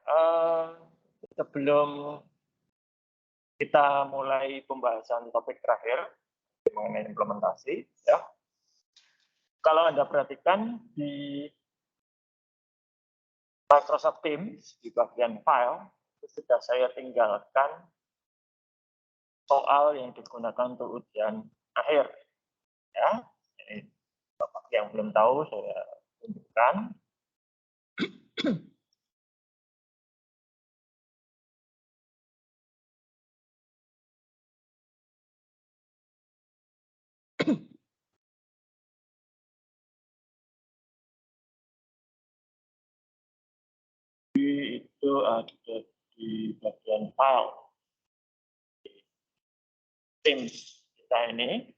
eee, sebelum kita mulai pembahasan topik terakhir mengenai implementasi, ya. Kalau Anda perhatikan di Microsoft Teams, di bagian file, itu sudah saya tinggalkan soal yang digunakan untuk ujian akhir, ya. Jadi, Bapak yang belum tahu saya tunjukkan. Itu ada di bagian file Teams kita ini.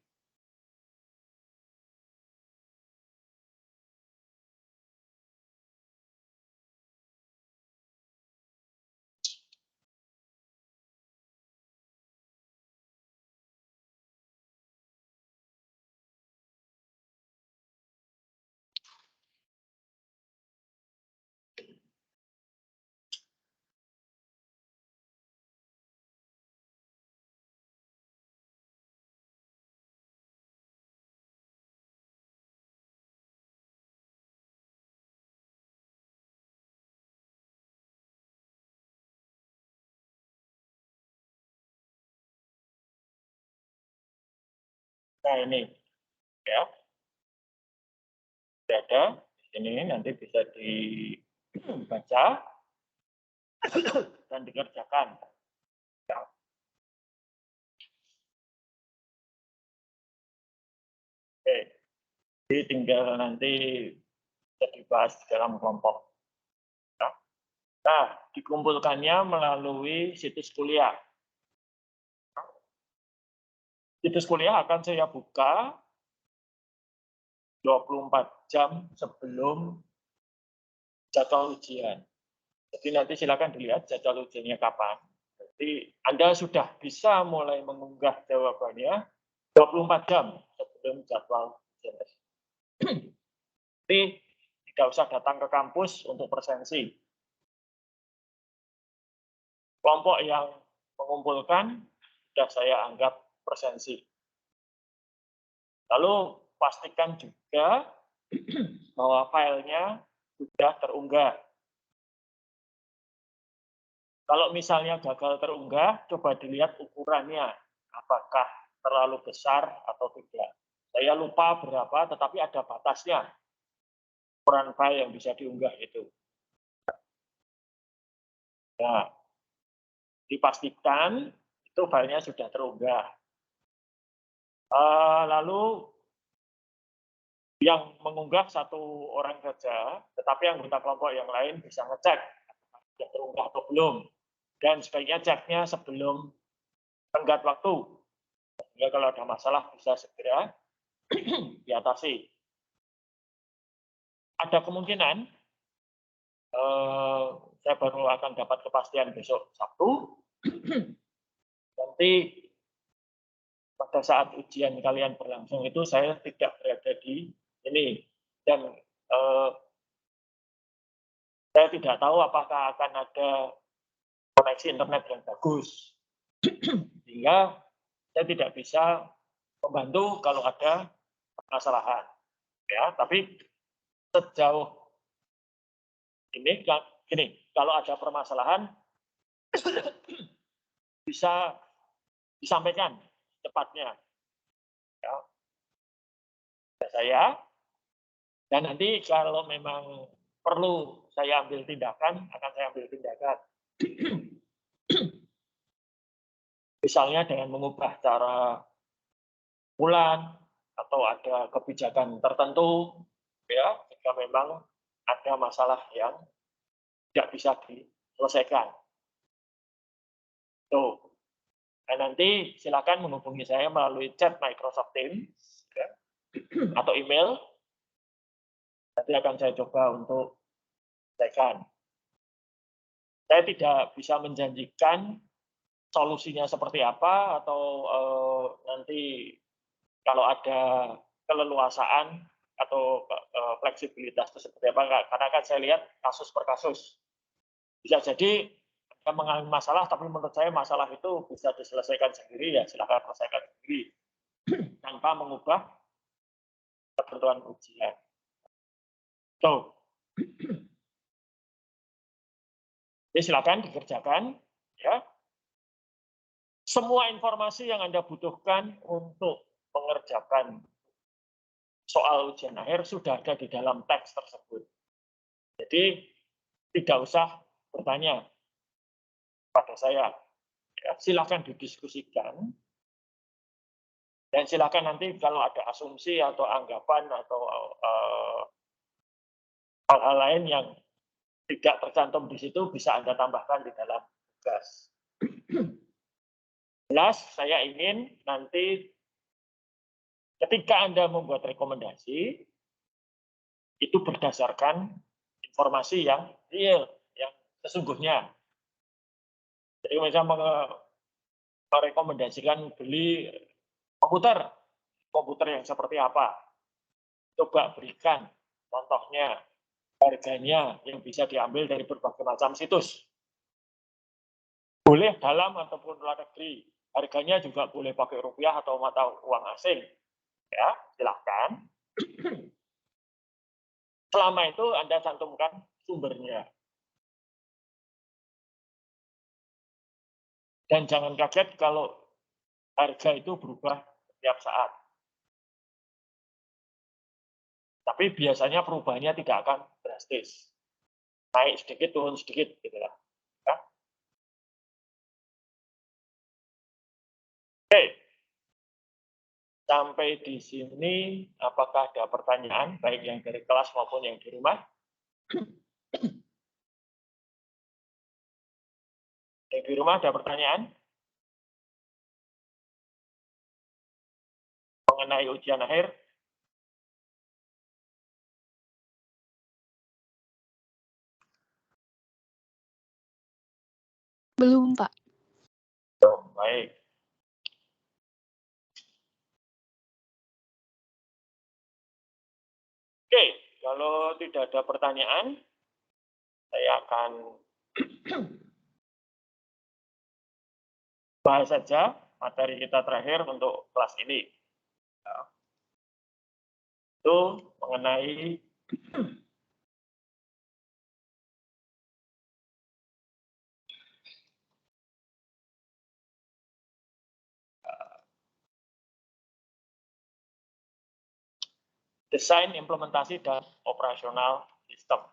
Nah ini, ya, sudah ada di sini, nanti bisa dibaca dan dikerjakan. Ya. Oke, jadi tinggal nanti bisa dibahas dalam kelompok. Ya. Nah, dikumpulkannya melalui situs kuliah. Situs kuliah akan saya buka 24 jam sebelum jadwal ujian. Jadi nanti silakan dilihat jadwal ujiannya kapan. Jadi Anda sudah bisa mulai mengunggah jawabannya 24 jam sebelum jadwal ujian. Jadi tidak usah datang ke kampus untuk presensi. Kelompok yang mengumpulkan sudah saya anggap presensi. Lalu pastikan juga bahwa filenya sudah terunggah. Kalau misalnya gagal terunggah, coba dilihat ukurannya, apakah terlalu besar atau tidak. Saya lupa berapa, tetapi ada batasnya ukuran file yang bisa diunggah itu. Nah, dipastikan itu filenya sudah terunggah. Lalu yang mengunggah satu orang saja, tetapi anggota kelompok yang lain bisa ngecek sudah terunggah atau belum. Dan sebaiknya ceknya sebelum tenggat waktu. Sehingga kalau ada masalah bisa segera diatasi. Ada kemungkinan saya baru akan dapat kepastian besok Sabtu. Nanti pada saat ujian kalian berlangsung itu saya tidak berada di ini dan saya tidak tahu apakah akan ada koneksi internet yang bagus sehingga saya tidak bisa membantu kalau ada permasalahan, ya. Tapi sejauh ini, gini, kalau ada permasalahan bisa disampaikan cepatnya, ya. Saya dan nanti kalau memang perlu saya ambil tindakan, akan saya ambil tindakan. Misalnya dengan mengubah cara bulan atau ada kebijakan tertentu, ya, jika memang ada masalah yang tidak bisa diselesaikan. Tuh. Nah, nanti silakan menghubungi saya melalui chat Microsoft Teams, ya, atau email. Nanti akan saya coba untuk selesaikan. Saya tidak bisa menjanjikan solusinya seperti apa atau nanti kalau ada keleluasaan atau fleksibilitas itu seperti apa, karena kan saya lihat kasus per kasus. Bisa jadi Anda mengalami masalah, tapi menurut saya masalah itu bisa diselesaikan sendiri, ya silakan selesaikan sendiri tanpa mengubah ketentuan ujian. So, jadi silakan dikerjakan, ya. Semua informasi yang Anda butuhkan untuk mengerjakan soal ujian akhir sudah ada di dalam teks tersebut. Jadi tidak usah bertanya pada saya. Ya, silakan didiskusikan dan silakan nanti kalau ada asumsi atau anggapan atau hal-hal lain yang tidak tercantum di situ bisa Anda tambahkan di dalam tugas. Jelas, saya ingin nanti ketika Anda membuat rekomendasi, itu berdasarkan informasi yang real, yang sesungguhnya. Jadi misalnya merekomendasikan beli komputer yang seperti apa. Coba berikan contohnya, harganya yang bisa diambil dari berbagai macam situs. Boleh dalam ataupun luar negeri. Harganya juga boleh pakai rupiah atau mata uang asing. Ya, silahkan. Selama itu Anda cantumkan sumbernya. Dan jangan kaget kalau harga itu berubah setiap saat. Tapi biasanya perubahannya tidak akan drastis. Naik sedikit, turun sedikit, gitu lah. Ya. Oke. Sampai di sini, apakah ada pertanyaan, baik yang dari kelas maupun yang di rumah? Yang di rumah ada pertanyaan? Mengenai ujian akhir? Belum, Pak. Oh, baik. Oke, kalau tidak ada pertanyaan, saya akan bahas saja materi kita terakhir untuk kelas ini. Itu mengenai desain, implementasi, dan operasional sistem.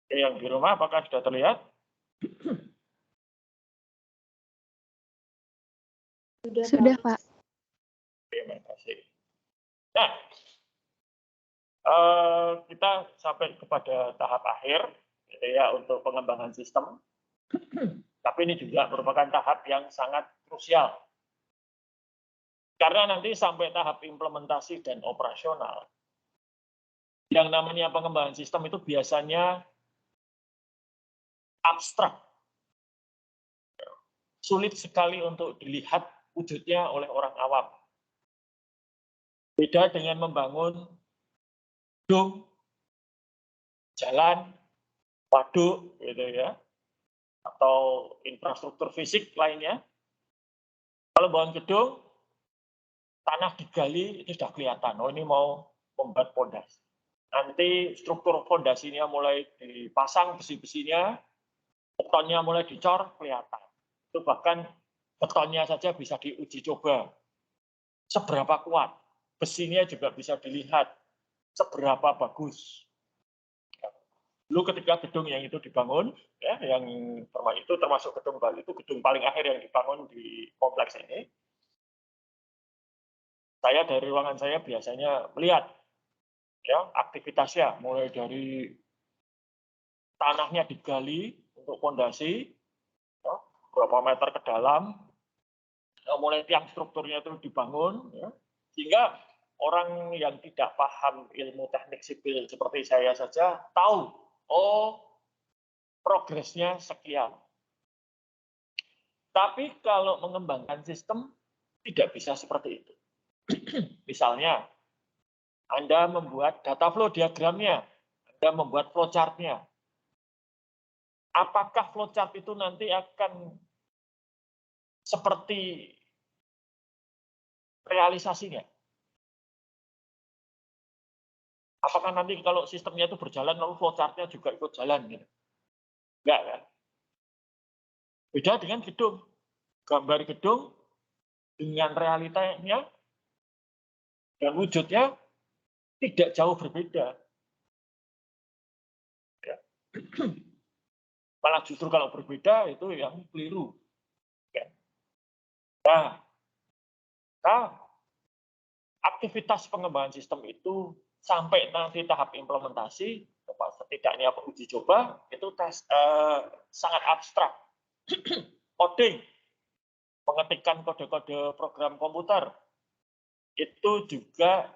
Oke, yang di rumah apakah sudah terlihat? Sudah, Pak. Terima kasih. Nah, kita sampai kepada tahap akhir, gitu ya, untuk pengembangan sistem. Tapi ini juga merupakan tahap yang sangat krusial. Karena nanti sampai tahap implementasi dan operasional, yang namanya pengembangan sistem itu biasanya abstrak. Sulit sekali untuk dilihat wujudnya oleh orang awam. Beda dengan membangun gedung, jalan, waduk, gitu ya, atau infrastruktur fisik lainnya. Kalau bangun gedung, tanah digali itu sudah kelihatan. Oh, ini mau membuat pondasi. Nanti struktur fondasinya mulai dipasang besi-besinya, betonnya mulai dicor, kelihatan. Itu bahkan betonnya saja bisa diuji coba. Seberapa kuat. Besinya juga bisa dilihat seberapa bagus. Dulu ketika gedung yang itu dibangun, ya, yang itu termasuk gedung Bali, itu gedung paling akhir yang dibangun di kompleks ini. Saya dari ruangan saya biasanya melihat ya aktivitasnya, mulai dari tanahnya digali untuk fondasi, ya, berapa meter ke dalam, ya, mulai tiang strukturnya itu dibangun, ya, sehingga orang yang tidak paham ilmu teknik sipil seperti saya saja tahu oh progresnya sekian. Tapi kalau mengembangkan sistem tidak bisa seperti itu. Misalnya, Anda membuat data flow diagramnya, Anda membuat flowchart-nya. Apakah flowchart itu nanti akan seperti realisasinya? Apakah nanti kalau sistemnya itu berjalan, lalu flowchart-nya juga ikut jalan? Gitu? Enggak, kan? Beda dengan gedung. Gambar gedung dengan realitanya dan wujudnya tidak jauh berbeda. Ya. Malah justru kalau berbeda itu yang keliru. Ya. Nah, aktivitas pengembangan sistem itu sampai nanti tahap implementasi, setidaknya uji coba, itu sangat abstrak. Coding, mengetikkan kode-kode program komputer, itu juga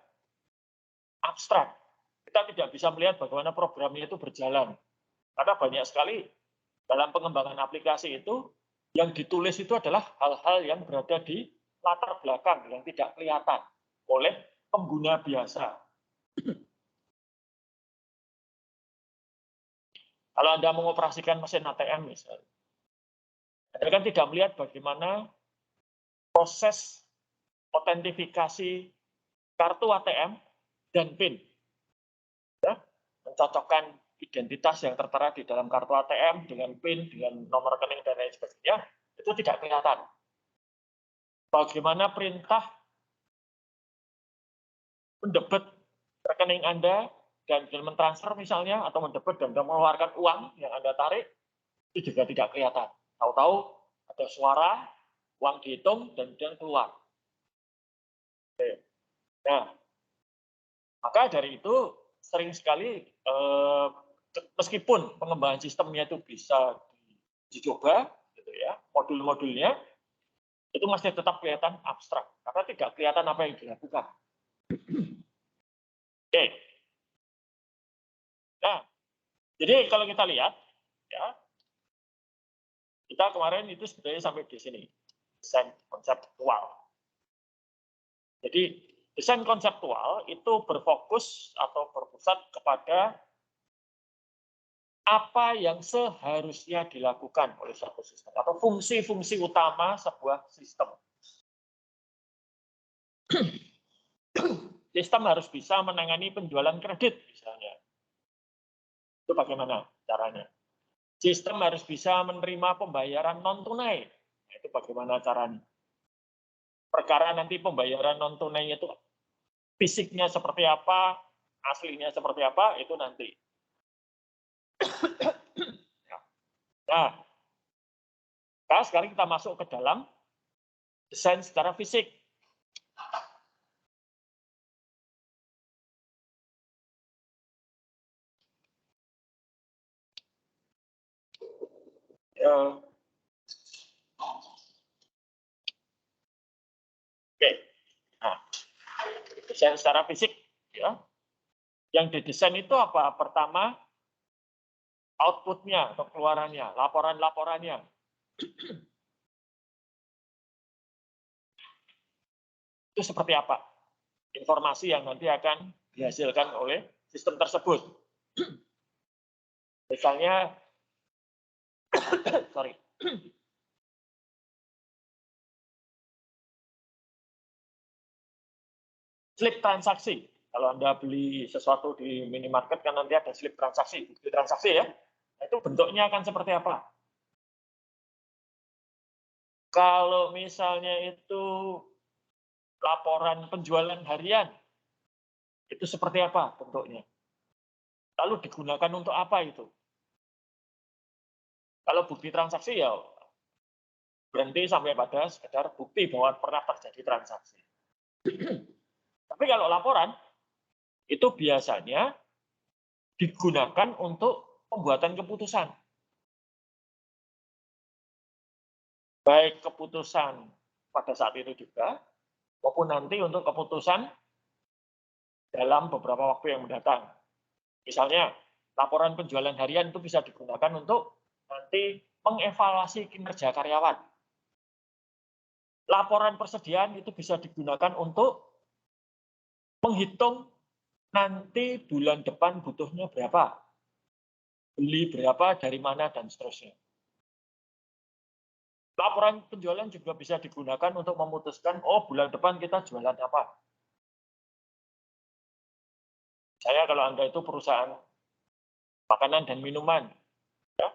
abstrak. Kita tidak bisa melihat bagaimana programnya itu berjalan. Karena banyak sekali dalam pengembangan aplikasi itu, yang ditulis itu adalah hal-hal yang berada di latar belakang, yang tidak kelihatan oleh pengguna biasa. Kalau Anda mengoperasikan mesin ATM misalnya, Anda kan tidak melihat bagaimana proses otentifikasi kartu ATM dan PIN. Ya, mencocokkan identitas yang tertera di dalam kartu ATM dengan PIN, dengan nomor rekening dan lain sebagainya, itu tidak kelihatan. Bagaimana perintah mendebet rekening Anda dan mentransfer misalnya, atau mendebet dan mengeluarkan uang yang Anda tarik, itu juga tidak kelihatan. Tahu-tahu ada suara, uang dihitung, dan kemudian keluar. Oke. Nah, maka dari itu sering sekali, meskipun pengembangan sistemnya itu bisa dicoba, gitu ya, modul-modulnya, itu masih tetap kelihatan abstrak, karena tidak kelihatan apa yang dilakukan. Oke. Nah, jadi kalau kita lihat, ya, kita kemarin itu sebenarnya sampai di sini, desain konseptual. Jadi desain konseptual itu berfokus atau berpusat kepada apa yang seharusnya dilakukan oleh suatu sistem atau fungsi-fungsi utama sebuah sistem. Sistem harus bisa menangani penjualan kredit misalnya. Itu bagaimana caranya? Sistem harus bisa menerima pembayaran non-tunai. Itu bagaimana caranya? Perkara nanti pembayaran non-tunai itu fisiknya seperti apa, aslinya seperti apa, itu nanti. Nah, sekarang kita masuk ke dalam desain secara fisik. Oke, nah, desain secara fisik, ya. Yang didesain itu apa? Pertama, output-nya atau keluarannya, laporan-laporannya. Itu seperti apa? Informasi yang nanti akan dihasilkan oleh sistem tersebut. Misalnya, sorry, slip transaksi. Kalau Anda beli sesuatu di minimarket, kan nanti ada slip transaksi, bukti transaksi ya. Nah, itu bentuknya akan seperti apa? Kalau misalnya itu laporan penjualan harian, itu seperti apa bentuknya? Lalu digunakan untuk apa itu? Kalau bukti transaksi ya berhenti sampai pada sekedar bukti bahwa pernah terjadi transaksi. Tapi kalau laporan, itu biasanya digunakan untuk pembuatan keputusan. Baik keputusan pada saat itu juga, maupun nanti untuk keputusan dalam beberapa waktu yang mendatang. Misalnya, Laporan penjualan harian itu bisa digunakan untuk nanti mengevaluasi kinerja karyawan. Laporan persediaan itu bisa digunakan untuk menghitung nanti bulan depan butuhnya berapa, beli berapa, dari mana, dan seterusnya. Laporan penjualan juga bisa digunakan untuk memutuskan, oh bulan depan kita jualan apa. Saya kalau Anda itu perusahaan makanan dan minuman, ya,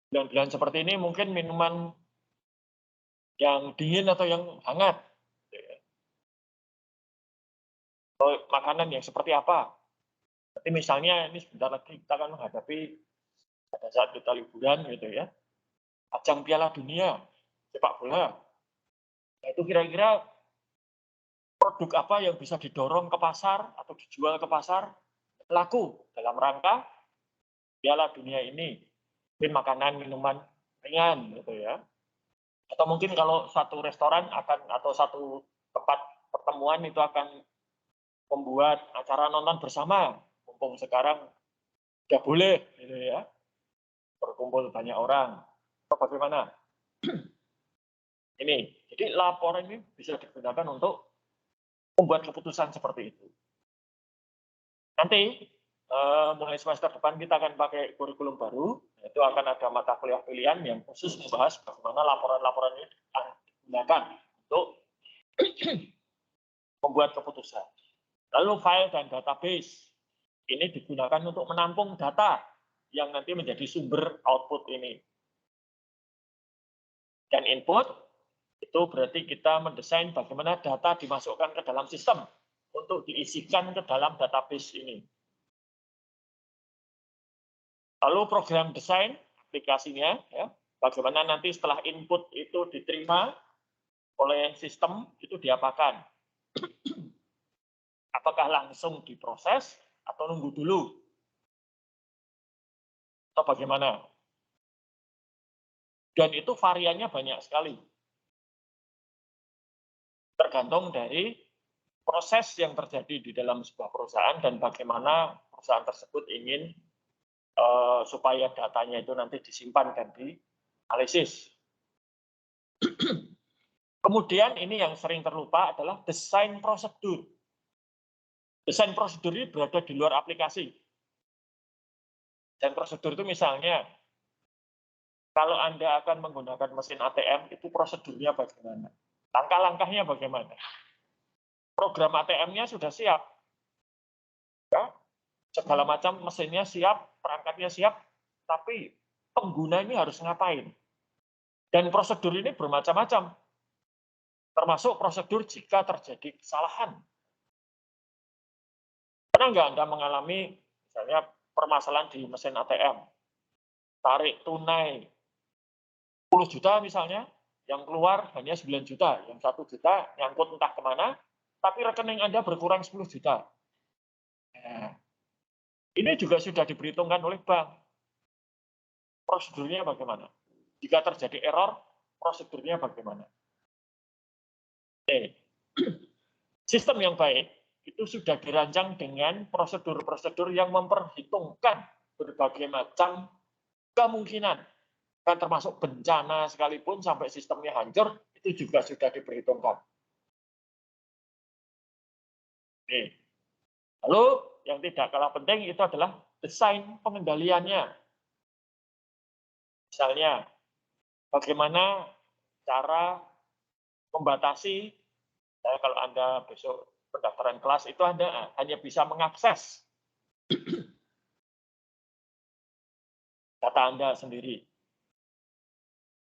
bulan-bulan seperti ini mungkin minuman yang dingin atau yang hangat, atau makanan yang seperti apa. Nanti misalnya ini sebentar lagi kita akan menghadapi pada saat kita liburan gitu ya, ajang Piala Dunia sepak bola. Nah, itu kira-kira produk apa yang bisa didorong ke pasar atau dijual ke pasar laku dalam rangka Piala Dunia ini. Mungkin makanan, minuman ringan gitu ya. Atau mungkin kalau satu restoran akan atau satu tempat pertemuan itu akan membuat acara nonton bersama. Mumpung sekarang sudah boleh gitu ya. Berkumpul banyak orang. Atau bagaimana? Ini. Jadi laporan ini bisa digunakan untuk membuat keputusan seperti itu. Nanti mulai semester depan kita akan pakai kurikulum baru, itu akan ada mata kuliah pilihan yang khusus membahas bagaimana laporan-laporan ini akan digunakan untuk membuat keputusan. Lalu file dan database ini digunakan untuk menampung data yang nanti menjadi sumber output ini. Dan input itu berarti kita mendesain bagaimana data dimasukkan ke dalam sistem untuk diisikan ke dalam database ini. Lalu program desain aplikasinya, ya, bagaimana nanti setelah input itu diterima oleh sistem, itu diapakan? Apakah langsung diproses atau nunggu dulu? Atau bagaimana? Dan itu variannya banyak sekali. Tergantung dari proses yang terjadi di dalam sebuah perusahaan dan bagaimana perusahaan tersebut ingin supaya datanya itu nanti disimpan dan dianalisis. Kemudian ini yang sering terlupa adalah desain prosedur. Desain prosedur ini berada di luar aplikasi. Desain prosedur itu misalnya, kalau Anda akan menggunakan mesin ATM, itu prosedurnya bagaimana? Langkah-langkahnya bagaimana? Program ATM-nya sudah siap. Ya, segala macam mesinnya siap, perangkatnya siap, tapi pengguna ini harus ngapain? Dan prosedur ini bermacam-macam, termasuk prosedur jika terjadi kesalahan. Pernah nggak Anda mengalami misalnya permasalahan di mesin ATM? Tarik tunai 10 juta misalnya, yang keluar hanya 9 juta, yang 1 juta nyangkut entah kemana, tapi rekening Anda berkurang 10 juta. Nah, ini juga sudah diperhitungkan oleh bank. Prosedurnya bagaimana? Jika terjadi error, prosedurnya bagaimana? Oke. Sistem yang baik itu sudah dirancang dengan prosedur-prosedur yang memperhitungkan berbagai macam kemungkinan. Kan termasuk bencana sekalipun sampai sistemnya hancur, itu juga sudah diperhitungkan. Oke. Lalu yang tidak kalah penting itu adalah desain pengendaliannya. Misalnya, bagaimana cara membatasi, kalau Anda besok pendaftaran kelas itu Anda hanya bisa mengakses data Anda sendiri.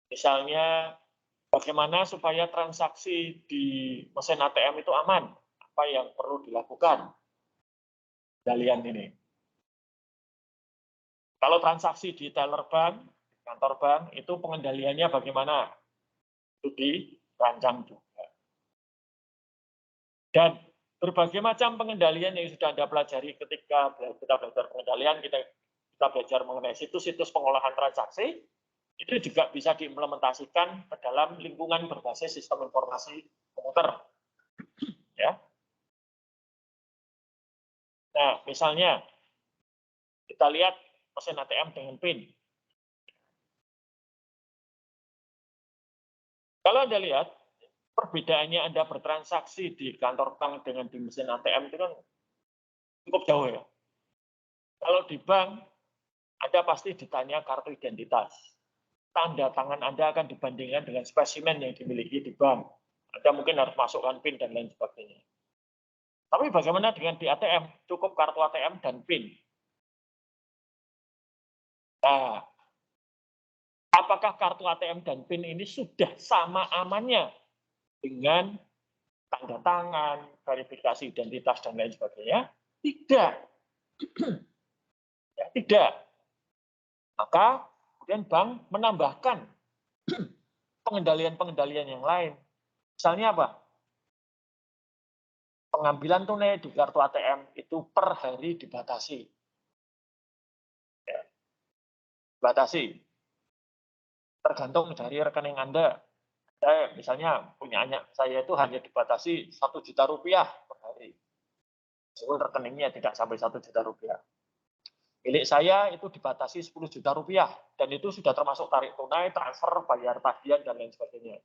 Misalnya, bagaimana supaya transaksi di mesin ATM itu aman? Apa yang perlu dilakukan? Pengendalian ini. Kalau transaksi di teller bank, kantor bank, itu pengendaliannya bagaimana? Itu dirancang juga. Dan berbagai macam pengendalian yang sudah Anda pelajari ketika kita belajar pengendalian, kita belajar mengenai situs-situs pengolahan transaksi, itu juga bisa diimplementasikan ke dalam lingkungan berbasis sistem informasi komputer. Ya. Nah, misalnya, Kita lihat mesin ATM dengan PIN. Kalau Anda lihat, perbedaannya Anda bertransaksi di kantor bank dengan di mesin ATM itu kan cukup jauh ya. Kalau di bank, Anda pasti ditanya kartu identitas. Tanda tangan Anda akan dibandingkan dengan spesimen yang dimiliki di bank. Anda mungkin harus masukkan PIN dan lain sebagainya. Tapi bagaimana dengan di ATM? Cukup kartu ATM dan PIN. Nah, apakah kartu ATM dan PIN ini sudah sama amannya dengan tanda tangan, verifikasi identitas, dan lain sebagainya? Tidak. Ya, tidak. Maka kemudian bank menambahkan pengendalian-pengendalian yang lain. Misalnya apa? Pengambilan tunai di kartu ATM itu per hari dibatasi. Ya, dibatasi. Tergantung dari rekening Anda. Saya misalnya punya anak saya itu hanya dibatasi 1 juta rupiah per hari. Meskipun rekeningnya tidak sampai 1 juta rupiah. Milik saya itu dibatasi 10 juta rupiah. Dan itu sudah termasuk tarik tunai, transfer, bayar tagihan, dan lain sebagainya.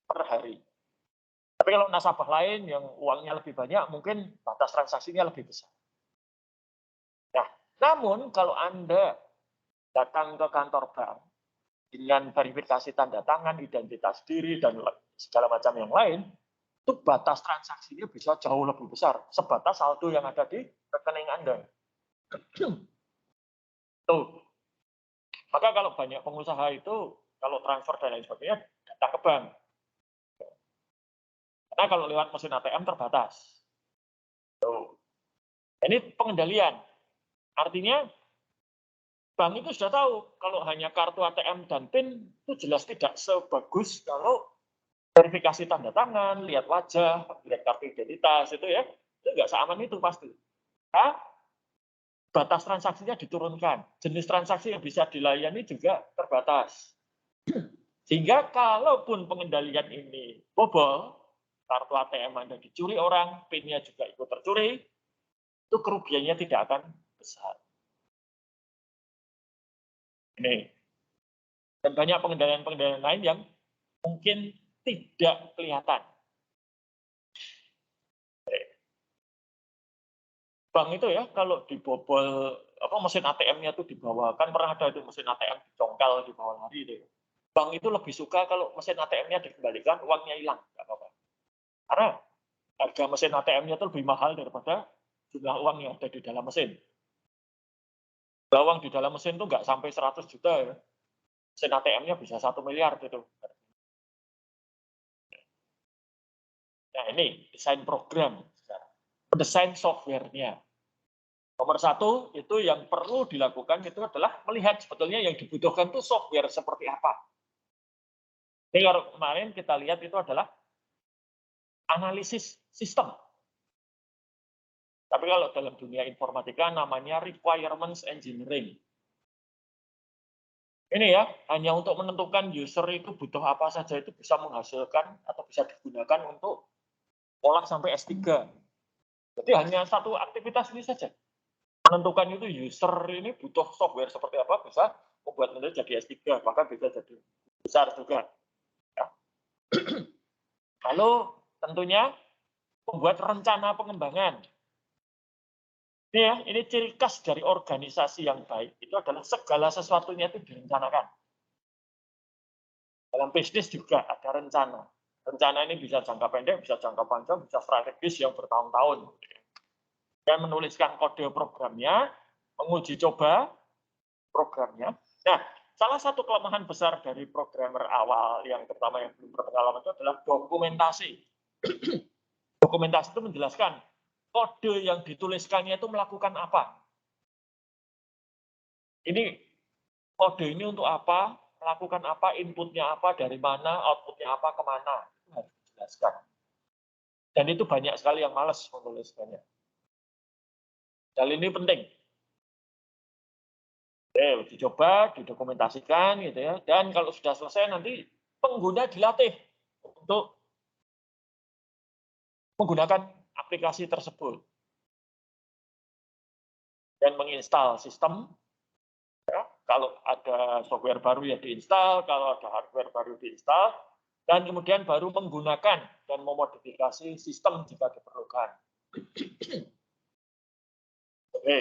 Per hari. Tapi kalau nasabah lain yang uangnya lebih banyak, mungkin batas transaksinya lebih besar. Nah, namun kalau Anda datang ke kantor bank dengan verifikasi tanda tangan, identitas diri, dan segala macam yang lain, itu batas transaksinya bisa jauh lebih besar. Sebatas saldo yang ada di rekening Anda. Tuh. Maka kalau banyak pengusaha itu, kalau transfer dan lain sebagainya, datang ke bank. Karena kalau lewat mesin ATM terbatas. Tuh. Ini pengendalian. Artinya, bank itu sudah tahu kalau hanya kartu ATM dan PIN itu jelas tidak sebagus kalau verifikasi tanda tangan, lihat wajah, lihat kartu identitas itu ya, itu nggak seaman itu pasti. Nah, batas transaksinya diturunkan, jenis transaksi yang bisa dilayani juga terbatas. Sehingga kalaupun pengendalian ini bobol, kartu ATM Anda dicuri orang, PIN-nya juga ikut tercuri, itu kerugiannya tidak akan besar. Ini. Dan banyak pengendalian-pengendalian lain yang mungkin tidak kelihatan. Bank itu ya, kalau dibobol, mesin ATM-nya itu dibawa, kan pernah ada itu mesin ATM dicongkel di bawah lari itu. Bank itu lebih suka kalau mesin ATM-nya dikembalikan, uangnya hilang, nggak apa-apa. Karena harga mesin ATM-nya itu lebih mahal daripada jumlah uang yang ada di dalam mesin. Uang di dalam mesin itu nggak sampai 100 juta ya. Mesin ATM-nya bisa 1 miliar gitu. Nah ini desain program, desain software-nya. Nomor satu itu yang perlu dilakukan itu adalah melihat sebetulnya yang dibutuhkan itu software seperti apa. Jadi kalau kemarin kita lihat itu adalah analisis sistem. Tapi kalau dalam dunia informatika namanya requirements engineering. Ini ya, hanya untuk menentukan user itu butuh apa saja itu bisa menghasilkan atau bisa digunakan untuk olah sampai S3. Jadi hanya satu aktivitas ini saja. Menentukan itu user ini butuh software seperti apa, bisa membuat Anda jadi S3, bahkan bisa jadi besar juga. Ya. Lalu tentunya membuat rencana pengembangan. Ini ya, ini ciri khas dari organisasi yang baik. Itu adalah segala sesuatunya itu direncanakan. Dalam bisnis juga ada rencana. Rencana ini bisa jangka pendek, bisa jangka panjang, bisa strategis yang bertahun-tahun. Dan menuliskan kode programnya, menguji coba programnya. Nah, salah satu kelemahan besar dari programmer awal yang terutama yang belum berpengalaman itu adalah dokumentasi. Dokumentasi itu menjelaskan kode yang dituliskannya itu melakukan apa. Ini kode ini untuk apa, melakukan apa, inputnya apa, dari mana, outputnya apa, kemana. Itu harus dijelaskan. Dan itu banyak sekali yang malas menuliskannya. Hal ini penting. Dicoba, didokumentasikan gitu ya. Dan kalau sudah selesai nanti pengguna dilatih untuk menggunakan aplikasi tersebut. dan menginstal sistem. Ya, kalau ada software baru ya diinstal, kalau ada hardware baru diinstal, dan kemudian baru menggunakan dan memodifikasi sistem jika diperlukan. Oke.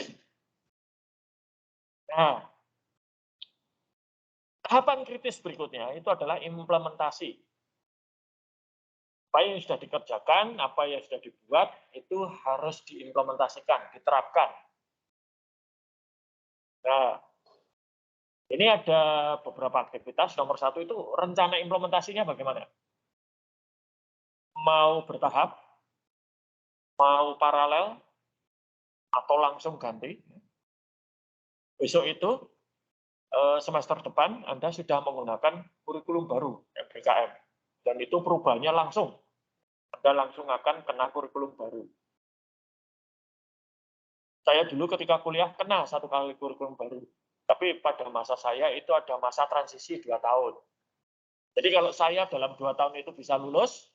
Nah, tahapan kritis berikutnya itu adalah implementasi. Apa yang sudah dikerjakan, apa yang sudah dibuat, itu harus diimplementasikan, diterapkan. Nah, ini ada beberapa aktivitas. Nomor satu itu rencana implementasinya bagaimana? Mau bertahap, mau paralel, atau langsung ganti. Besok itu, semester depan, Anda sudah menggunakan kurikulum baru, MBKM. Dan itu perubahannya langsung. Anda langsung akan kena kurikulum baru. Saya dulu ketika kuliah kena satu kali kurikulum baru. Tapi pada masa saya itu ada masa transisi 2 tahun. Jadi kalau saya dalam 2 tahun itu bisa lulus,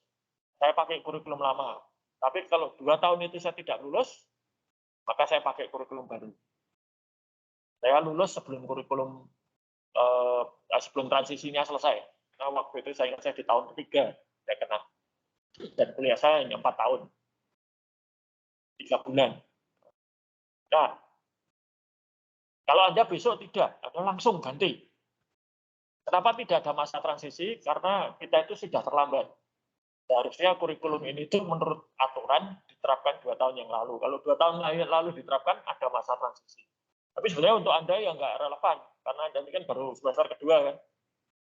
saya pakai kurikulum lama. Tapi kalau 2 tahun itu saya tidak lulus, maka saya pakai kurikulum baru. Saya lulus sebelum kurikulum, sebelum transisinya selesai. Nah, waktu itu saya ingat saya di tahun ketiga saya kena. Dan kuliah saya hanya 4 tahun. 3 bulan. Nah, kalau Anda besok tidak, Anda langsung ganti. Kenapa tidak ada masa transisi? Karena kita itu sudah terlambat. Seharusnya kurikulum ini itu menurut aturan diterapkan 2 tahun yang lalu. Kalau 2 tahun lalu diterapkan, ada masa transisi. Tapi sebenarnya untuk Anda yang nggak relevan, karena Anda ini kan baru semester kedua kan.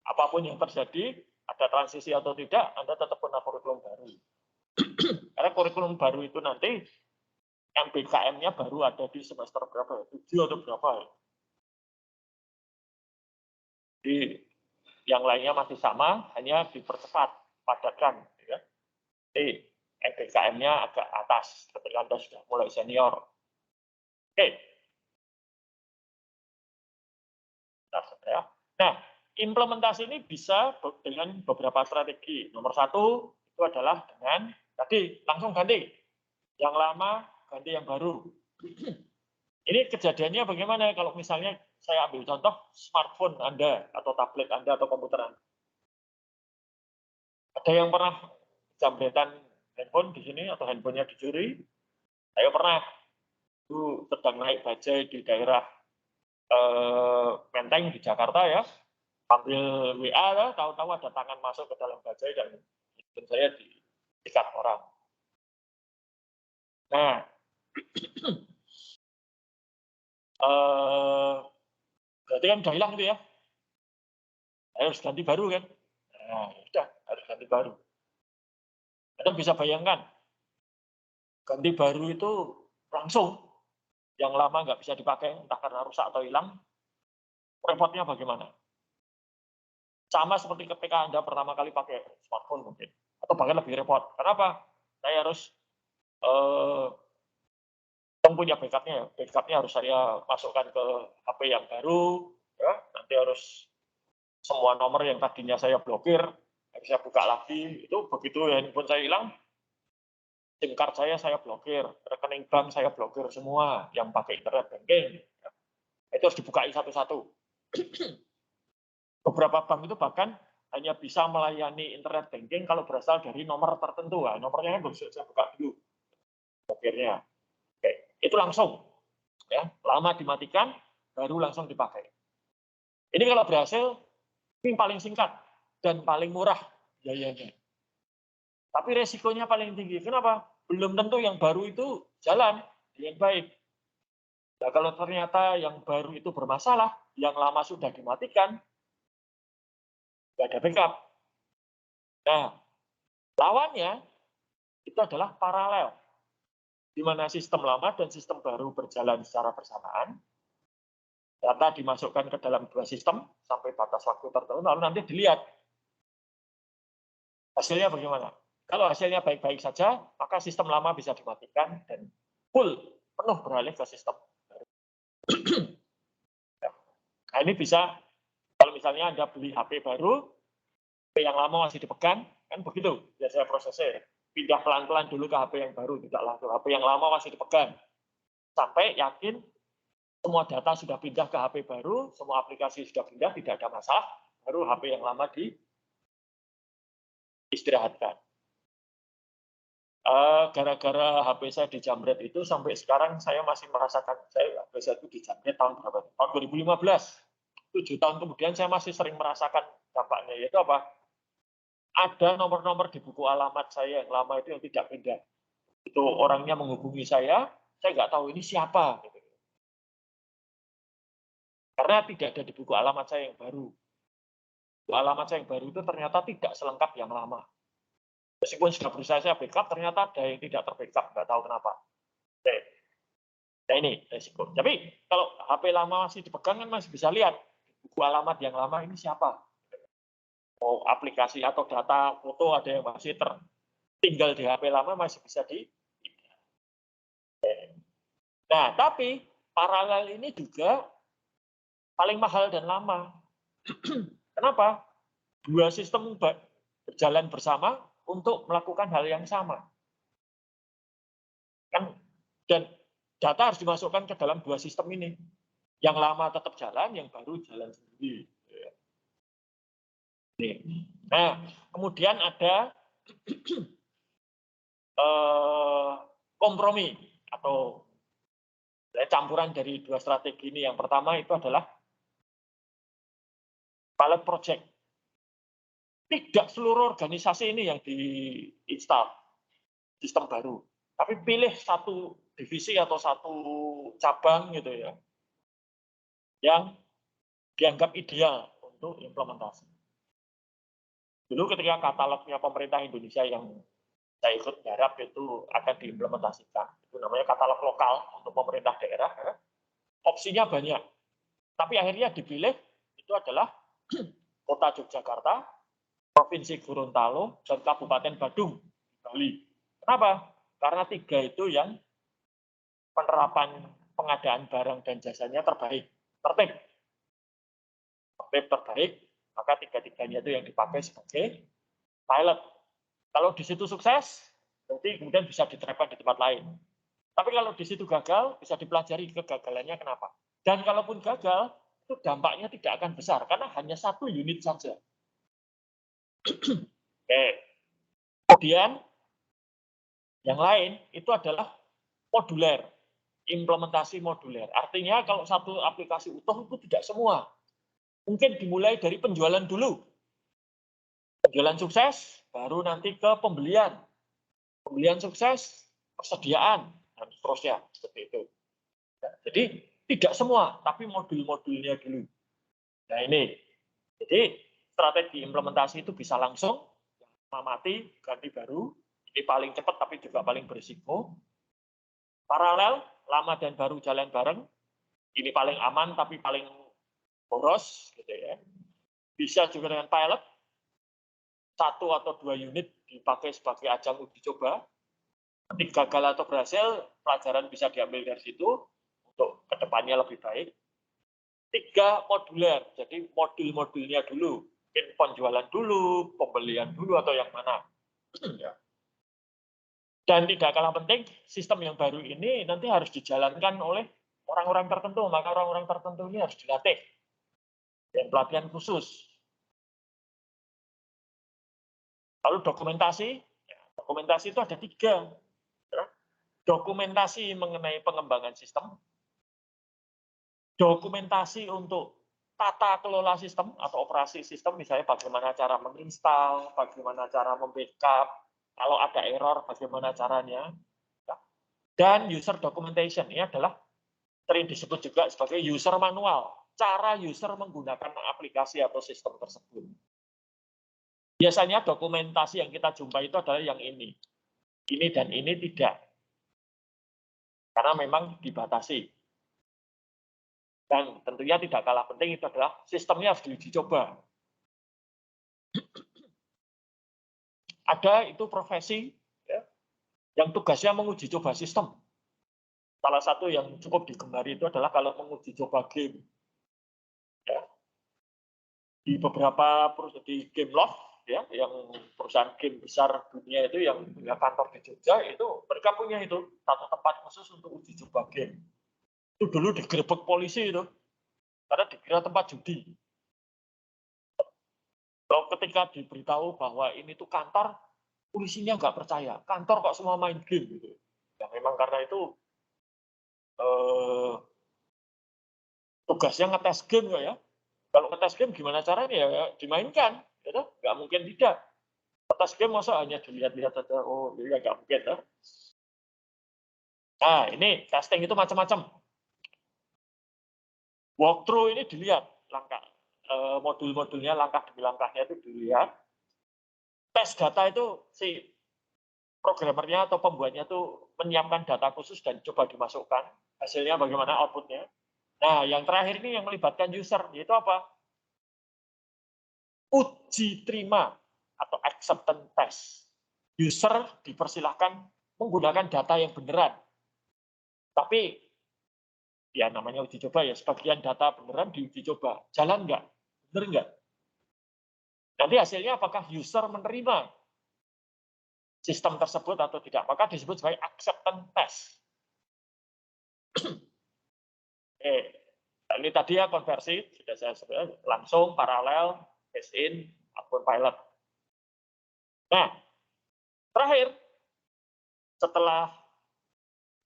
Apapun yang terjadi, ada transisi atau tidak, Anda tetap punya kurikulum baru. Karena kurikulum baru itu nanti MBKM-nya baru ada di semester berapa? 7 atau berapa? Di yang lainnya masih sama, hanya dipercepat, padatkan. Ya. Jadi MBKM-nya agak atas ketika Anda sudah mulai senior. Oke. Nah, implementasi ini bisa dengan beberapa strategi. Nomor satu itu adalah dengan tadi langsung ganti. Yang lama ganti yang baru. Ini kejadiannya bagaimana kalau misalnya saya ambil contoh smartphone Anda atau tablet Anda atau komputer Anda. Ada yang pernah jambretan handphone di sini atau handphonenya dicuri? Saya pernah. Itu sedang naik bajai di daerah Menteng di Jakarta ya. Ambil WA ya, tahu-tahu ada tangan masuk ke dalam bajai dan saya diikat orang. Nah, berarti kan udah hilang itu ya. Harus ganti baru kan. Nah, udah harus ganti baru. Anda bisa bayangkan, ganti baru itu langsung. Yang lama nggak bisa dipakai, entah karena rusak atau hilang. Repotnya bagaimana? Sama seperti ketika Anda pertama kali pakai smartphone mungkin. Atau bahkan lebih repot. Kenapa? Saya harus punya backupnya. Backupnya harus saya masukkan ke HP yang baru. Ya, nanti harus semua nomor yang tadinya saya blokir, harus saya buka lagi. Itu begitu handphone saya hilang, SIM card saya blokir, rekening bank saya blokir semua yang pakai internet banking. Itu harus dibukai satu-satu. Beberapa bank itu bahkan hanya bisa melayani internet banking kalau berasal dari nomor tertentu. Nah, nomornya kan harus saya buka dulu blokirnya. Oke, itu langsung. Ya, lama dimatikan, baru langsung dipakai. Ini kalau berhasil, ini paling singkat dan paling murah biayanya. Tapi resikonya paling tinggi. Kenapa? Belum tentu yang baru itu jalan dengan baik. Nah, kalau ternyata yang baru itu bermasalah, yang lama sudah dimatikan, nggak ada backup. Nah, lawannya itu adalah paralel, di mana sistem lama dan sistem baru berjalan secara bersamaan. Data dimasukkan ke dalam dua sistem sampai batas waktu tertentu, lalu nanti dilihat hasilnya bagaimana. Kalau hasilnya baik-baik saja, maka sistem lama bisa dimatikan dan full, penuh beralih ke sistem baru. Nah, ini bisa, kalau misalnya Anda beli HP baru, HP yang lama masih dipegang, kan begitu biasanya prosesnya. Pindah pelan-pelan dulu ke HP yang baru, tidak langsung. HP yang lama masih dipegang. Sampai yakin semua data sudah pindah ke HP baru, semua aplikasi sudah pindah, tidak ada masalah, baru HP yang lama diistirahatkan. Gara-gara HP saya dijamret itu sampai sekarang saya masih merasakan HP saya itu dijamret tahun berapa? Tahun 2015. 7 tahun kemudian saya masih sering merasakan dampaknya, yaitu apa? Ada nomor-nomor di buku alamat saya yang lama itu yang tidak pindah. Itu orangnya menghubungi saya nggak tahu ini siapa. Gitu. Karena tidak ada di buku alamat saya yang baru. Buku alamat saya yang baru itu ternyata tidak selengkap yang lama. Meskipun sudah berusaha saya backup, ternyata ada yang tidak terbackup, nggak tahu kenapa. Oke. Nah ini resiko. Tapi kalau HP lama masih dipegang kan masih bisa lihat buku alamat yang lama ini siapa. Mau aplikasi atau data foto ada yang masih tertinggal di HP lama masih bisa di. Nah, tapi paralel ini juga paling mahal dan lama. Kenapa? Dua sistem berjalan bersama untuk melakukan hal yang sama. Dan data harus dimasukkan ke dalam dua sistem ini. Yang lama tetap jalan, yang baru jalan sendiri. Nah, kemudian ada kompromi atau campuran dari dua strategi ini. Yang pertama itu adalah pilot project. Tidak seluruh organisasi ini yang diinstal sistem baru, tapi pilih satu divisi atau satu cabang gitu ya, yang dianggap ideal untuk implementasi. Dulu ketika katalognya pemerintah Indonesia yang saya ikut garap itu akan diimplementasikan, itu namanya katalog lokal untuk pemerintah daerah, ya. Opsinya banyak, tapi akhirnya dipilih itu adalah Kota Yogyakarta, Provinsi Gorontalo, dan Kabupaten Badung, Bali. Kenapa? Karena tiga itu yang penerapan pengadaan barang dan jasanya terbaik, tertib terbaik, maka tiga-tiganya itu yang dipakai sebagai pilot. Kalau di situ sukses, berarti kemudian bisa diterapkan di tempat lain. Tapi kalau di situ gagal, bisa dipelajari kegagalannya kenapa. Dan kalaupun gagal, itu dampaknya tidak akan besar, karena hanya satu unit saja. Oke. Kemudian, yang lain itu adalah moduler, implementasi moduler. Artinya kalau satu aplikasi utuh itu tidak semua. Mungkin dimulai dari penjualan dulu. Penjualan sukses, baru nanti ke pembelian. Pembelian sukses, persediaan, dan seterusnya. Seperti itu. Nah, jadi tidak semua, tapi modul-modulnya dulu. Nah ini, jadi strategi implementasi itu bisa langsung, mati, ganti baru, ini paling cepat tapi juga paling berisiko. Paralel, lama dan baru jalan bareng, ini paling aman tapi paling boros, gitu ya. Bisa juga dengan pilot, 1 atau 2 unit dipakai sebagai ajang uji coba. Ketika gagal atau berhasil, pelajaran bisa diambil dari situ untuk kedepannya lebih baik. 3 moduler, jadi modul-modulnya dulu, mungkin penjualan dulu, pembelian dulu atau yang mana. Dan tidak kalah penting, sistem yang baru ini nanti harus dijalankan oleh orang-orang tertentu, maka orang-orang tertentu ini harus dilatih dan pelatihan khusus. Lalu dokumentasi itu ada 3. Dokumentasi mengenai pengembangan sistem, dokumentasi untuk tata kelola sistem atau operasi sistem, misalnya bagaimana cara menginstal, bagaimana cara membackup, kalau ada error bagaimana caranya, dan user documentation, ini adalah sering disebut juga sebagai user manual, cara user menggunakan aplikasi atau sistem tersebut. Biasanya dokumentasi yang kita jumpai itu adalah yang ini dan ini tidak, karena memang dibatasi. Dan tentunya tidak kalah penting itu adalah sistemnya harus diuji coba. Ada itu profesi ya, yang tugasnya menguji coba sistem. Salah satu yang cukup digemari itu adalah kalau menguji coba game. Ya. Di beberapa perusahaan di Gameloft, ya, yang perusahaan game besar dunia itu yang punya kantor di Jogja, itu mereka punya itu satu tempat khusus untuk uji coba game. Itu dulu digerebek polisi itu, karena dikira tempat judi. Kalau ketika diberitahu bahwa ini tuh kantor, polisinya nggak percaya. Kantor kok semua main game gitu. Ya memang karena itu tugasnya ngetes game kok ya. Kalau ngetes game gimana caranya ya dimainkan, gitu. Nggak mungkin tidak. Ngetes game masa hanya dilihat-lihat saja, oh iya nggak mungkin. Ya. Nah ini testing itu macam-macam. Walkthrough ini dilihat langkah modul-modulnya, langkah demi langkahnya itu dilihat. Tes data itu si programmernya atau pembuatnya itu menyiapkan data khusus dan coba dimasukkan. Hasilnya bagaimana outputnya. Nah, yang terakhir ini yang melibatkan user, yaitu apa? Uji terima atau acceptance test. User dipersilahkan menggunakan data yang beneran. Tapi, ya namanya uji coba ya, sebagian data beneran diuji coba. Jalan nggak? Bener nggak? Nanti hasilnya apakah user menerima sistem tersebut atau tidak. Maka disebut sebagai acceptance test. Ini tadi ya konversi, sudah saya sebutkan, langsung paralel, phase in, ataupun pilot. Nah, terakhir, setelah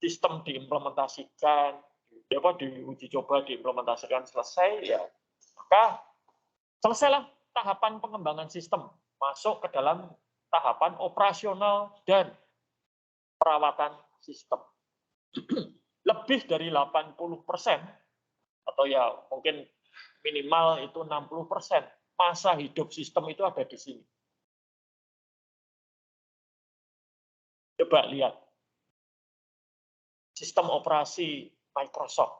sistem diimplementasikan, diuji coba, diimplementasikan selesai, ya maka selesailah tahapan pengembangan sistem, masuk ke dalam tahapan operasional dan perawatan sistem. Lebih dari 80% atau ya mungkin minimal itu 60% masa hidup sistem itu ada di sini. Coba lihat sistem operasi Microsoft.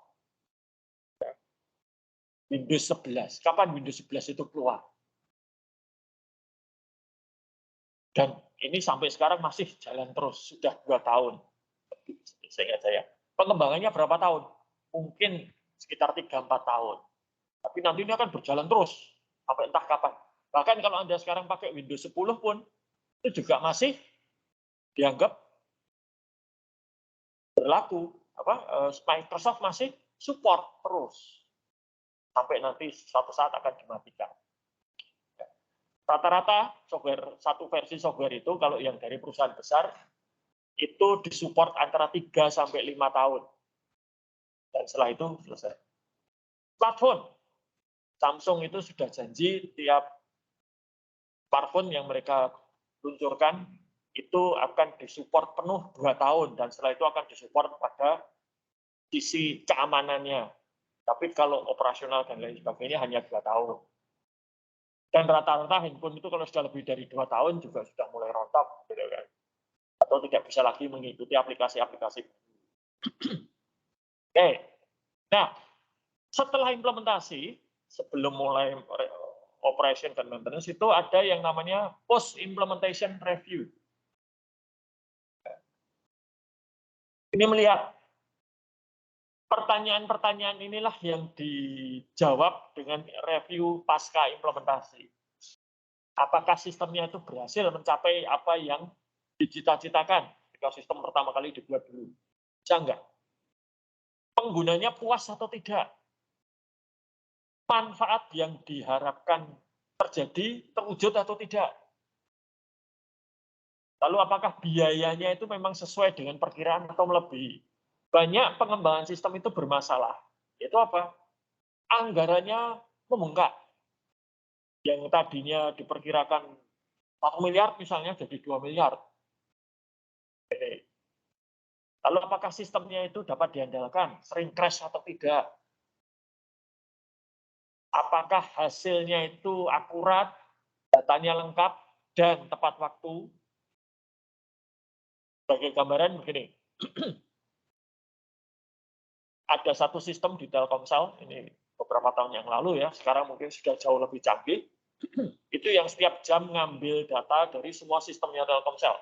Windows 11. Kapan Windows 11 itu keluar? Dan ini sampai sekarang masih jalan terus, sudah 2 tahun. Seingat saya. Pengembangannya berapa tahun? Mungkin sekitar 3-4 tahun. Tapi nanti ini akan berjalan terus, sampai entah kapan. Bahkan kalau Anda sekarang pakai Windows 10 pun, itu juga masih dianggap berlaku. Microsoft masih support terus. Sampai nanti suatu saat akan dimatikan. Rata-rata software, satu versi software itu kalau yang dari perusahaan besar itu disupport antara 3 sampai 5 tahun. Dan setelah itu selesai. Smartphone. Samsung itu sudah janji tiap smartphone yang mereka luncurkan itu akan disupport penuh 2 tahun dan setelah itu akan disupport pada sisi keamanannya. Tapi kalau operasional dan lain sebagainya hanya 2 tahun. Dan rata-rata handphone itu kalau sudah lebih dari 2 tahun juga sudah mulai rontok, gitu kan. Atau tidak bisa lagi mengikuti aplikasi-aplikasi. Oke. Nah, setelah implementasi, sebelum mulai operation dan maintenance itu ada yang namanya post implementation review. Ini melihat pertanyaan-pertanyaan inilah yang dijawab dengan review pasca implementasi. Apakah sistemnya itu berhasil mencapai apa yang dicita-citakan ketika sistem pertama kali dibuat dulu? Bisa enggak? Penggunanya puas atau tidak? Manfaat yang diharapkan terjadi terwujud atau tidak? Lalu apakah biayanya itu memang sesuai dengan perkiraan atau melebihi? Banyak pengembangan sistem itu bermasalah. Itu apa? Anggarannya membengkak. Yang tadinya diperkirakan 1 miliar misalnya jadi 2 miliar. Lalu apakah sistemnya itu dapat diandalkan, sering crash atau tidak? Apakah hasilnya itu akurat, datanya lengkap, dan tepat waktu? Sebagai gambaran begini, ada satu sistem di Telkomsel, ini beberapa tahun yang lalu ya, sekarang mungkin sudah jauh lebih canggih, itu yang setiap jam ngambil data dari semua sistemnya Telkomsel.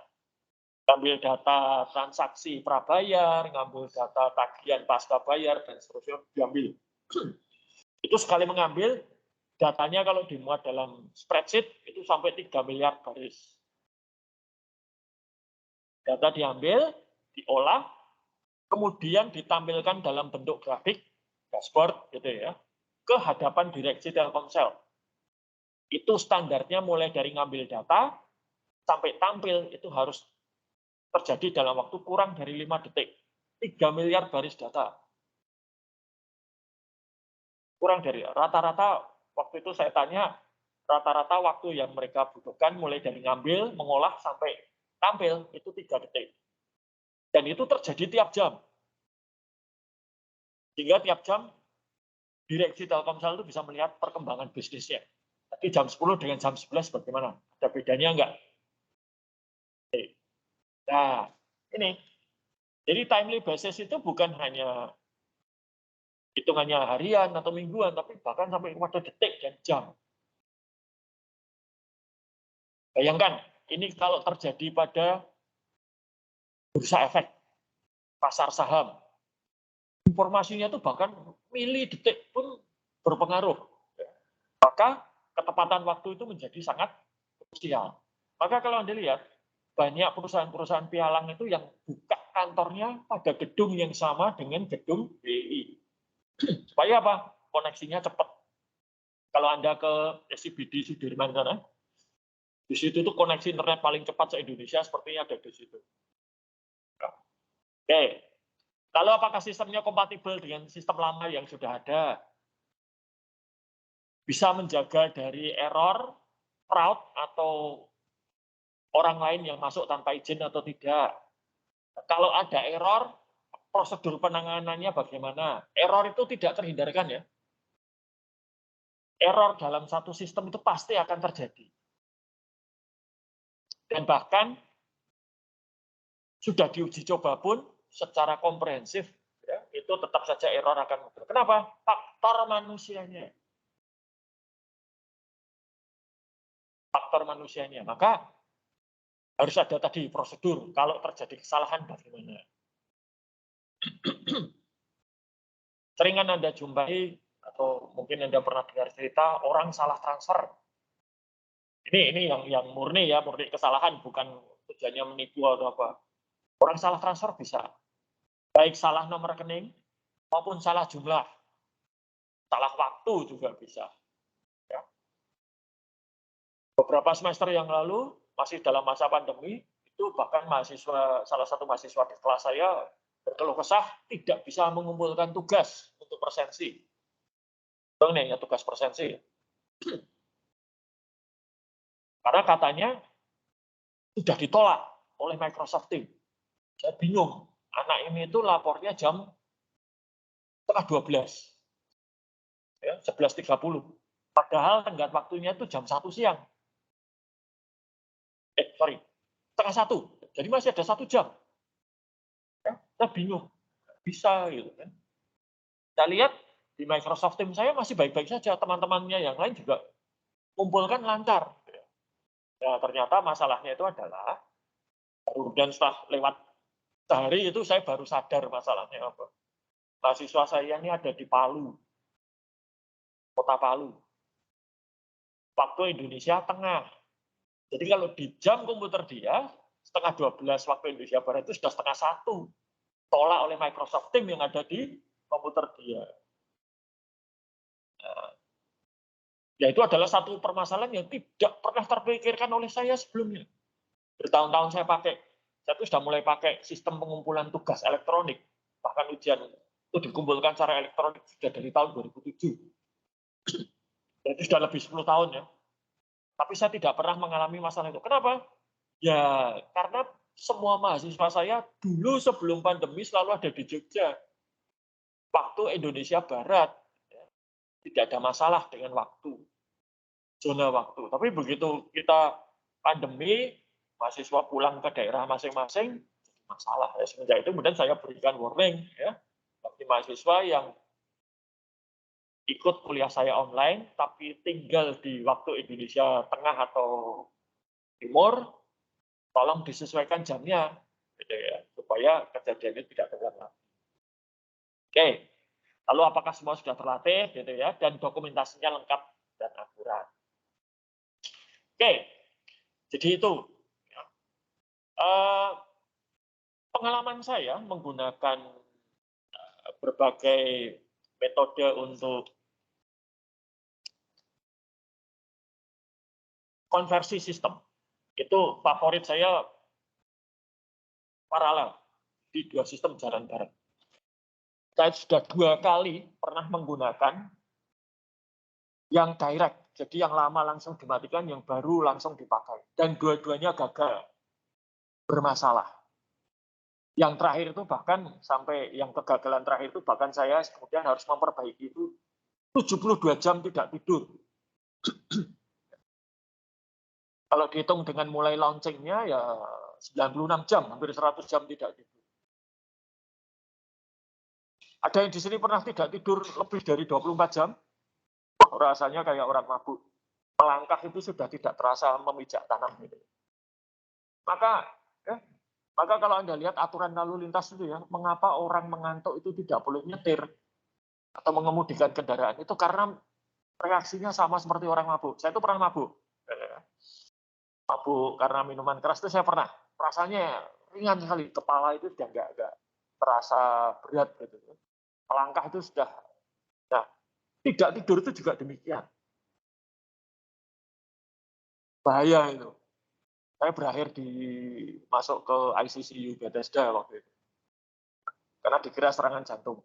Ngambil data transaksi prabayar, ngambil data tagihan pasca bayar, dan seterusnya diambil. Itu sekali mengambil, datanya kalau dimuat dalam spreadsheet, itu sampai 3 miliar baris. Data diambil, diolah, kemudian ditampilkan dalam bentuk grafik, dashboard gitu ya, ke hadapan direksi Telkomsel. Itu standarnya mulai dari ngambil data sampai tampil itu harus terjadi dalam waktu kurang dari 5 detik. 3 miliar baris data. Kurang dari rata-rata waktu itu saya tanya, rata-rata waktu yang mereka butuhkan mulai dari ngambil, mengolah sampai tampil itu 3 detik. Dan itu terjadi tiap jam. Sehingga tiap jam direksi Telkomsel itu bisa melihat perkembangan bisnisnya. Tapi jam 10 dengan jam 11 bagaimana? Ada bedanya enggak? Nah, ini. Jadi timely basis itu bukan hanya hitungannya harian atau mingguan, tapi bahkan sampai pada detik dan jam. Bayangkan, ini kalau terjadi pada bursa efek, pasar saham, informasinya itu bahkan mili detik pun berpengaruh. Maka ketepatan waktu itu menjadi sangat krusial. Maka kalau Anda lihat, banyak perusahaan-perusahaan pialang itu yang buka kantornya pada gedung yang sama dengan gedung BI. Supaya apa? Koneksinya cepat. Kalau Anda ke SCBD Sudirman sana, di situ tuh koneksi internet paling cepat se-Indonesia sepertinya ada di situ. Oke. Lalu apakah sistemnya kompatibel dengan sistem lama yang sudah ada? Bisa menjaga dari error, fraud, atau orang lain yang masuk tanpa izin atau tidak. Kalau ada error, prosedur penanganannya bagaimana? Error itu tidak terhindarkan ya. Error dalam satu sistem itu pasti akan terjadi. Dan bahkan sudah diuji coba pun secara komprehensif, ya, itu tetap saja error akan muncul. Kenapa? Faktor manusianya. Faktor manusianya. Maka harus ada tadi prosedur. Kalau terjadi kesalahan bagaimana? Seringan Anda jumpai, atau mungkin Anda pernah dengar cerita, orang salah transfer. Ini yang murni ya, murni kesalahan, bukan tujuannya menipu atau apa. Orang salah transfer bisa. Baik salah nomor rekening, maupun salah jumlah. Salah waktu juga bisa. Ya. Beberapa semester yang lalu, masih dalam masa pandemi, itu bahkan mahasiswa, salah satu mahasiswa di kelas saya berkeluh kesah tidak bisa mengumpulkan tugas untuk presensi. Itu nih ya, tugas presensi. Karena katanya sudah ditolak oleh Microsoft Teams. Saya bingung. Anak ini itu lapornya jam setengah 12. Ya, 11.30. Padahal tenggat waktunya itu jam 1 siang. Setengah 1. Jadi masih ada 1 jam. Ya, saya bingung. Bisa gitu kan. Saya lihat di Microsoft Teams saya masih baik-baik saja. Teman-temannya yang lain juga kumpulkan lancar. Ya, ternyata masalahnya itu adalah, kemudian setelah lewat sehari itu saya baru sadar masalahnya apa. Mahasiswa saya ini ada di Palu, kota Palu. Waktu Indonesia Tengah. Jadi kalau di jam komputer dia, setengah 12 waktu Indonesia Barat itu sudah setengah 1. Tolak oleh Microsoft Teams yang ada di komputer dia. Nah, ya itu adalah satu permasalahan yang tidak pernah terpikirkan oleh saya sebelumnya. Bertahun-tahun saya tuh sudah mulai pakai sistem pengumpulan tugas elektronik. Bahkan ujian itu dikumpulkan secara elektronik sudah dari tahun 2007. Jadi sudah lebih 10 tahun ya. Tapi saya tidak pernah mengalami masalah itu. Kenapa? Ya karena semua mahasiswa saya dulu sebelum pandemi selalu ada di Jogja. Waktu Indonesia Barat. Tidak ada masalah dengan waktu. Zona waktu. Tapi begitu kita pandemi, mahasiswa pulang ke daerah masing-masing, jadi masalah. Ya, semenjak itu kemudian saya berikan warning ya bagi mahasiswa yang ikut kuliah saya online, tapi tinggal di waktu Indonesia Tengah atau Timur, tolong disesuaikan jamnya, gitu ya, supaya kejadian itu tidak terulang lagi. Oke, lalu apakah semua sudah terlatih, gitu ya, dan dokumentasinya lengkap dan akurat. Oke, jadi itu. Ya. pengalaman saya menggunakan berbagai metode untuk konversi sistem. Itu favorit saya paralel di 2 sistem jalan bareng. Saya sudah 2 kali pernah menggunakan yang direct, jadi yang lama langsung dimatikan, yang baru langsung dipakai. Dan dua-duanya gagal, bermasalah. Yang terakhir itu bahkan sampai yang kegagalan terakhir itu bahkan saya kemudian harus memperbaiki itu 72 jam tidak tidur. Kalau dihitung dengan mulai launching-nya ya 96 jam, hampir 100 jam tidak tidur. Ada yang di sini pernah tidak tidur lebih dari 24 jam? Rasanya kayak orang mabuk. Melangkah itu sudah tidak terasa memijak tanah. Gitu. Maka kalau Anda lihat aturan lalu lintas itu ya, mengapa orang mengantuk itu tidak boleh nyetir atau mengemudikan kendaraan, itu karena reaksinya sama seperti orang mabuk. Saya itu pernah mabuk. Mabuk karena minuman keras itu saya pernah. Rasanya ringan sekali, kepala itu sudah nggak terasa berat. Gitu. Melangkah itu sudah. Nah, tidak tidur itu juga demikian. Bahaya itu. Saya berakhir masuk ke ICU Bethesda waktu itu. Karena dikira serangan jantung.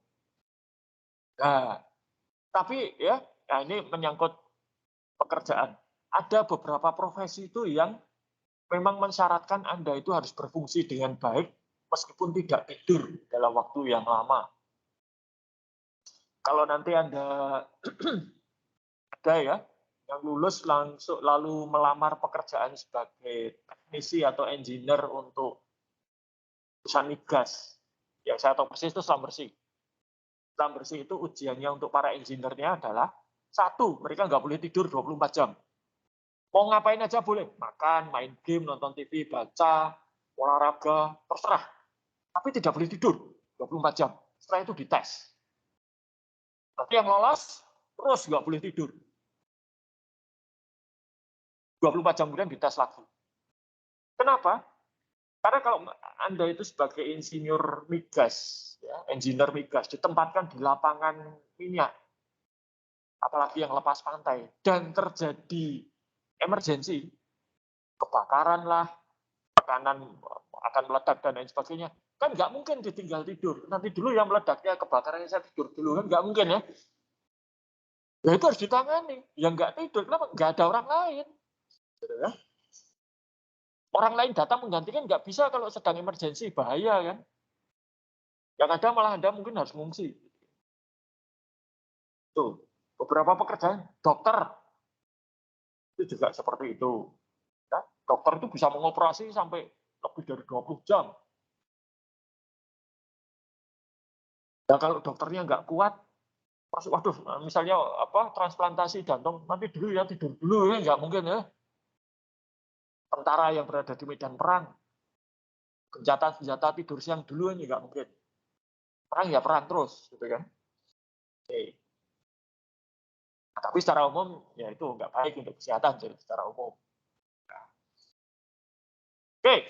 Nah, tapi ya ini menyangkut pekerjaan. Ada beberapa profesi itu yang memang mensyaratkan Anda itu harus berfungsi dengan baik meskipun tidak tidur dalam waktu yang lama. Kalau nanti Anda ada ya yang lulus langsung lalu melamar pekerjaan sebagai teknisi atau engineer untuk perusahaan migas. Yang saya tahu persis itu selam bersih. Selam bersih itu ujiannya untuk para engineer-nya adalah 1, mereka nggak boleh tidur 24 jam. Mau ngapain aja boleh, makan, main game, nonton TV, baca, olahraga, terserah. Tapi tidak boleh tidur 24 jam. Setelah itu dites. Nanti yang lolos, terus nggak boleh tidur. 24 jam kemudian dites lagi. Kenapa? Karena kalau Anda itu sebagai insinyur migas, ya, engineer migas, ditempatkan di lapangan minyak, apalagi yang lepas pantai, dan terjadi emergensi, kebakaran lah, tekanan akan meledak dan lain sebagainya, kan nggak mungkin ditinggal tidur. Nanti dulu yang meledaknya kebakarannya saya tidur dulu, kan nggak mungkin ya. Ya itu harus ditangani. Yang nggak tidur, kenapa? Nggak ada orang lain. Gitu ya. Orang lain datang menggantikan nggak bisa kalau sedang emergensi, bahaya kan. Yang ada malah Anda mungkin harus mengungsi. Tuh, beberapa pekerjaan, dokter, itu juga seperti itu. Ya, dokter itu bisa mengoperasi sampai lebih dari 20 jam. Ya kalau dokternya nggak kuat, waduh, misalnya transplantasi jantung, nanti dulu ya, tidur dulu ya, nggak mungkin ya. Tentara yang berada di medan perang, senjata tidur siang dulu ini nggak mungkin. Perang ya perang terus, gitu kan. Oke. Nah, tapi secara umum ya itu nggak baik untuk kesehatan jadi secara umum. Nah. Oke,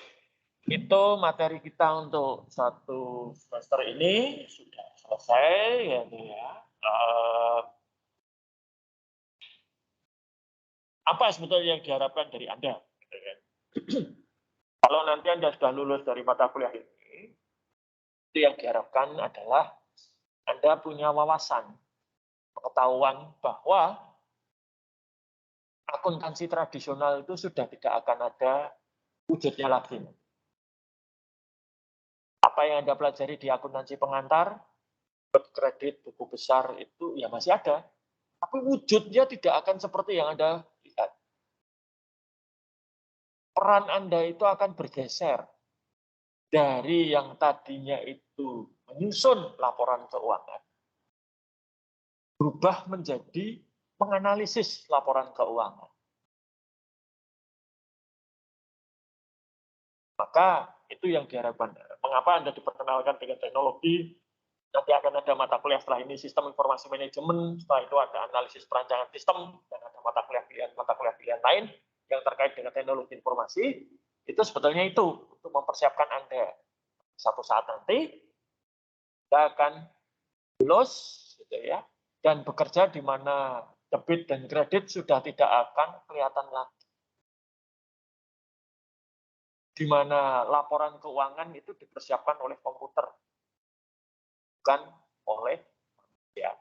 itu materi kita untuk 1 semester ini sudah selesai ya. Apa sebetulnya yang diharapkan dari Anda? Gitu kan. Kalau nanti Anda sudah lulus dari mata kuliah ini, itu yang diharapkan adalah Anda punya wawasan, pengetahuan bahwa akuntansi tradisional itu sudah tidak akan ada wujudnya lagi. Apa yang Anda pelajari di akuntansi pengantar, kredit, buku besar itu ya masih ada. Tapi wujudnya tidak akan seperti yang Anda lihat. Peran Anda itu akan bergeser dari yang tadinya itu menyusun laporan keuangan, berubah menjadi menganalisis laporan keuangan. Maka itu yang diharapkan. Mengapa Anda diperkenalkan dengan teknologi, nanti akan ada mata kuliah setelah ini sistem informasi manajemen, setelah itu ada analisis perancangan sistem, dan ada mata kuliah pilihan lain yang terkait dengan teknologi informasi, itu sebetulnya itu untuk mempersiapkan Anda Satu saat nanti kita akan lulus, gitu ya, dan bekerja di mana debit dan kredit sudah tidak akan kelihatan lagi. Di mana laporan keuangan itu dipersiapkan oleh komputer, bukan oleh manusia.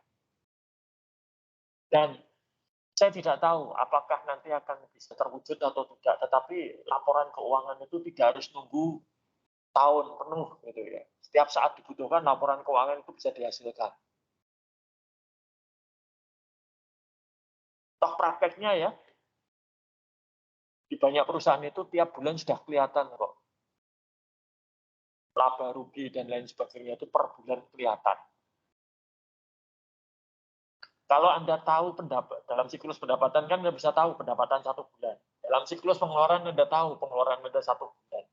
Dan saya tidak tahu apakah nanti akan bisa terwujud atau tidak, tetapi laporan keuangan itu tidak harus nunggu tahun penuh, gitu ya. Setiap saat dibutuhkan laporan keuangan itu bisa dihasilkan. Toh prakteknya ya, di banyak perusahaan itu tiap bulan sudah kelihatan kok. Laba rugi dan lain sebagainya itu per bulan kelihatan. Kalau Anda tahu dalam siklus pendapatan kan Anda bisa tahu pendapatan 1 bulan. Dalam siklus pengeluaran Anda tahu pengeluaran Anda 1 bulan.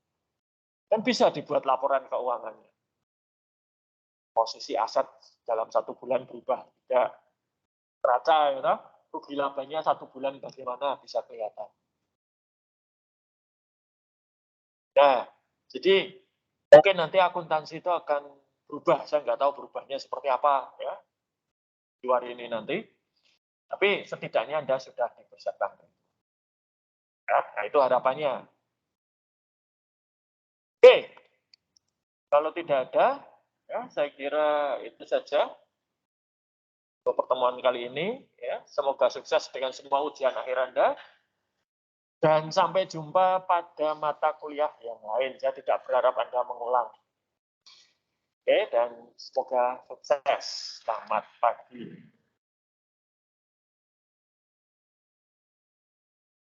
Kan bisa dibuat laporan keuangannya. Posisi aset dalam 1 bulan berubah tidak. Neraca ya, rugi labanya 1 bulan bagaimana bisa kelihatan. Nah, jadi mungkin nanti akuntansi itu akan berubah. Saya nggak tahu berubahnya seperti apa ya di luar ini nanti. Tapi setidaknya Anda sudah dipersiapkan. Ya, nah itu harapannya. Oke, kalau tidak ada, ya saya kira itu saja untuk pertemuan kali ini. Ya, semoga sukses dengan semua ujian akhir Anda. Dan sampai jumpa pada mata kuliah yang lain. Saya tidak berharap Anda mengulang. Oke, dan semoga sukses. Selamat pagi.